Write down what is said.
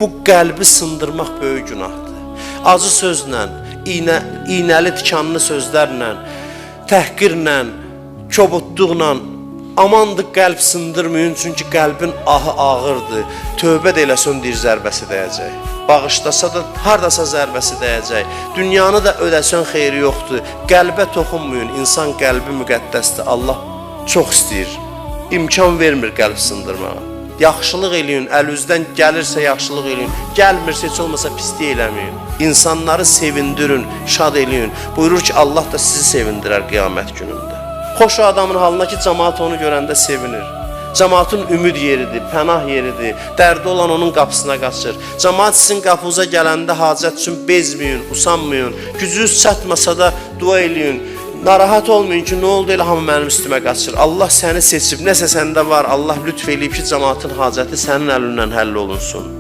Bu qəlbi sındırmaq böyük günahdır. Acı sözlə, iynəli tikanlı sözlərlə, təhqirlə, kobudluqla amandır qəlb sındırmayın, çünki qəlbin ahı ağırdır. Tövbə də eləsən deyir zərbəsi dəyəcək. Bağışlasa da hardasa zərbəsi dəyəcək. Dünyanı da ödəsən xeyri yoxdur. Qəlbə toxunmayın. İnsan qəlbi müqəddəsdir. Allah çox istəyir. İmkan vermir qəlb sındırmağa. Yaxşılıq eləyin, əlünüzdən gəlirsə yaxşılıq eləyin. Gəlmirsə heç olmasa pislik eləməyin. İnsanları sevindirin, şad eləyin. Buyurur ki, Allah da sizi sevindirər qiyamət günündə. Xoş adamın halına ki, cəmaat onu görəndə sevinir. Cəmaatın ümid yeridir, pənah yeridir. Dərdi olan onun qapısına qaçır. Cəmaat sizin qapınıza gələndə hacət üçün bezməyin, usanmayın. Gücünüz çatmasa da dua eləyin. Narahat olmayın ki, nə oldu elə hamı mənim üstümə qaçır. Allah səni seçib, nəsə səndə var. Allah lütf eləyib ki, cəmaatın hacəti sənin əlindən həll olunsun.